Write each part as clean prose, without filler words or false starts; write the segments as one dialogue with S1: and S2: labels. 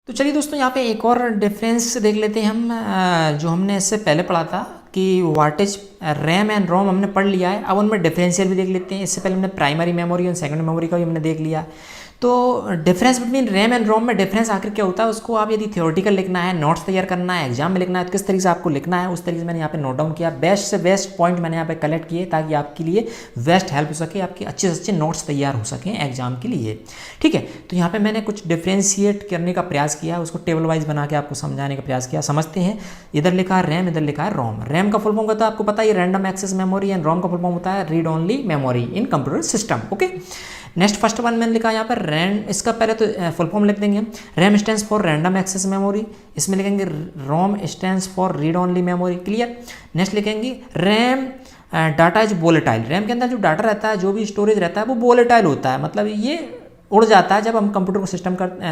S1: तो चलिए दोस्तों, यहाँ पे एक और डिफरेंस देख लेते हैं हम, जो हमने इससे पहले पढ़ा था कि व्हाट इज रैम एंड रोम हमने पढ़ लिया है। अब उनमें डिफरेंशियल भी देख लेते हैं। इससे पहले हमने प्राइमरी मेमोरी और सेकेंडरी मेमोरी का भी हमने देख लिया। तो डिफरेंस बिटवीन रैम एंड रोम में डिफरेंस आखिर क्या होता है, उसको आप यदि थ्योरेटिकल लिखना है, नोट्स तैयार करना है, एग्जाम में लिखना है, तो किस तरीके से आपको लिखना है उस तरीके से मैंने यहाँ पे नोट डाउन किया। बेस्ट से बेस्ट पॉइंट मैंने यहाँ पे कलेक्ट किए ताकि आपके लिए बेस्ट हेल्प हो सके, आपके अच्छे से अच्छे नोट्स तैयार हो सकें एग्जाम के लिए। ठीक है, तो यहाँ पे मैंने कुछ डिफ्रेंशिएट करने का प्रयास किया, उसको टेबल वाइज बना के आपको समझाने का प्रयास किया। समझते हैं, इधर लिखा है रैम, इधर लिखा है रोम। रैम का फुल फॉर्म होता है आपको पता है, रैंडम एक्सेस मेमोरी, एंड रोम का फुल फॉर्म होता है read only memory in computer system. Okay, next first one मैंने लिखा यहाँ पर रैम, इसका पहले तो फुल फॉर्म लिख देंगे। RAM stands for random access memory, इसमें लिखेंगे ROM stands for read only memory. Clear. Next लिखेंगे RAM data is volatile. RAM के अंदर जो डाटा रहता है, जो भी स्टोरेज रहता है, वो वोलेटाइल होता है, मतलब ये उड़ जाता है। जब हम कंप्यूटर को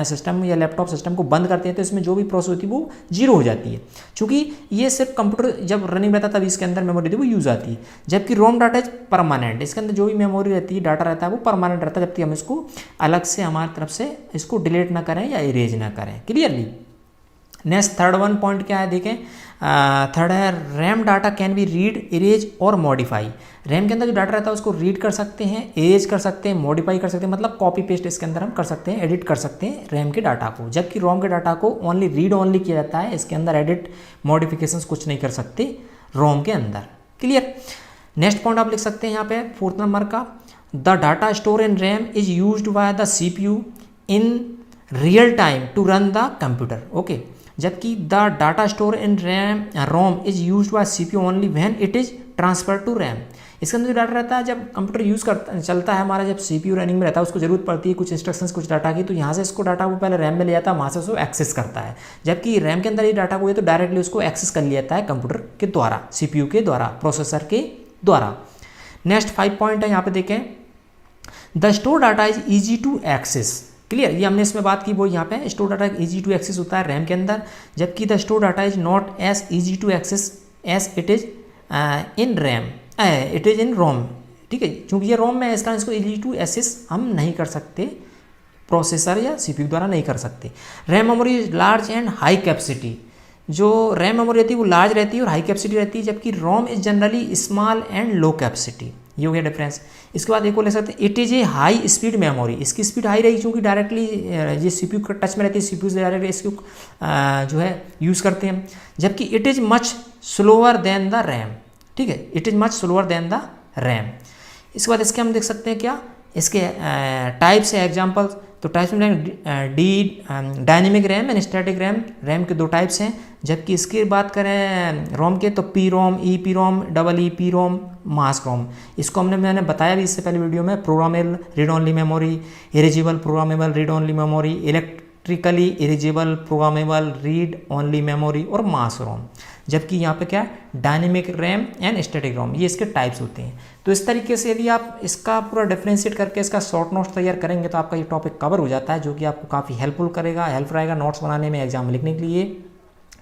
S1: सिस्टम या लैपटॉप सिस्टम को बंद करते हैं तो इसमें जो भी प्रोसेस होती है वो जीरो हो जाती है, क्योंकि ये सिर्फ कंप्यूटर जब रनिंग रहता है तभी इसके अंदर मेमोरी वो यूज आती है। जबकि रोम डाटा इज परमानेंट, इसके अंदर जो भी मेमोरी रहती है, डाटा रहता है, वो परमानेंट रहता है, जबकि हम इसको अलग से हमारी तरफ से इसको डिलीट ना करें या इरेज ना करें। Clearly. Next third one point क्या है देखें, थर्ड है RAM data can be read, erase और मॉडिफाई। रैम के अंदर जो डाटा रहता है उसको रीड कर सकते हैं, इरेज कर सकते हैं, मॉडिफाई कर सकते हैं, मतलब कॉपी पेस्ट इसके अंदर हम कर सकते हैं, एडिट कर सकते हैं रैम के डाटा को। जबकि रोम के डाटा को ओनली रीड ओनली किया जाता है, इसके अंदर एडिट मॉडिफिकेशंस कुछ नहीं कर सकते रोम के अंदर। क्लियर। नेक्स्ट पॉइंट आप लिख सकते हैं यहाँ पे फोर्थ नंबर का, the data store in RAM is used by the CPU in real time to run the computer. Okay, जबकि the data store in RAM ROM is use by CPU only when it is transfer to RAM. इसके अंदर जो data रहता है, जब computer use करता चलता है हमारा, जब CPU रनिंग में रहता है, उसको जरूरत पड़ती है कुछ इंस्ट्रक्शंस कुछ डाटा की, तो यहाँ से इसको डाटा को पहले रैम में ले जाता है, वहाँ से उसको एक्सेस करता है। जबकि रैम के अंदर ये डाटा को है तो डायरेक्टली उसको एक्सेस कर लिया जाता है कंप्यूटर के द्वारा, CPU के द्वारा, प्रोसेसर के द्वारा। नेक्स्ट 5 पॉइंट है यहाँ पे देखें, the store data is easy to access. Clear, ये हमने इसमें बात की, वो यहाँ पे store data easy to access होता है रैम के अंदर, जबकि the store data is not as easy to access as it is in RAM, it is in ROM. ठीक है, क्योंकि ये रोम में है, इसका इसको इजी टू एक्सेस हम नहीं कर सकते, प्रोसेसर या CPU द्वारा नहीं कर सकते। RAM memory is large and high capacity. जो रैम मेमोरी रहती है वो लार्ज रहती है और हाई कैपेसिटी रहती है, जबकि ROM is generally small and low capacity. ये हो गया डिफरेंस। इसके बाद एक और ले सकते हैं, it is a high speed memory. इसकी स्पीड हाई रहेगी क्योंकि डायरेक्टली ये CPU के टच में रहती है, CPU से डायरेक्टली इसको जो है यूज़ करते हैं। जबकि it is much slower then the RAM. ठीक है, it is much slower then the RAM. इसके बाद इसके हम देख सकते हैं क्या, इसके टाइप्स है, एग्जाम्पल्स। तो टाइप्स में dynamic RAM and static RAM. RAM के 2 टाइप्स हैं। जबकि इसकी बात करें रोम के, तो PROM, EPROM, EEPROM, मास्क रोम। इसको मैंने बताया भी इससे पहले वीडियो में, programmable read only memory, erasable programmable read only memory, electrically erasable programmable read only memory और मास रोम। जबकि यहाँ पे क्या, डायनेमिक रैम एंड स्टैटिक रोम, ये इसके टाइप्स होते हैं। तो इस तरीके से यदि आप इसका पूरा डिफ्रेंशिएट करके इसका शॉर्ट नोट्स तैयार करेंगे तो आपका ये टॉपिक कवर हो जाता है, जो कि आपको काफ़ी हेल्पफुल करेगा, हेल्प रहेगा नोट्स बनाने में, एग्जाम में लिखने के लिए।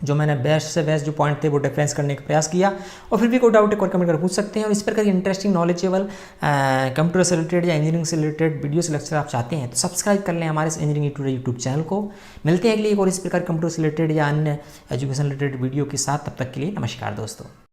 S1: जो मैंने बेस्ट से बेस्ट जो पॉइंट थे वो डिफरेंस करने का प्रयास किया। और फिर भी कोई डाउट है कोई कमेंट कर पूछ सकते हैं। और इस प्रकार की इंटरेस्टिंग नॉलेजेबल कंप्यूटर से रिलेटेड या इंजीनियरिंग से रिलेटेड वीडियो से लेक्चर आप चाहते हैं तो सब्सक्राइब कर लें हमारे इस इंजीनियरिंग यूट्यूब चैनल को। मिलते हैं अगली एक और इस प्रकार कंप्यूटर से रिलेटेड या अन्य एजुकेशन रिलेटेड वीडियो के साथ। तब तक के लिए नमस्कार दोस्तों।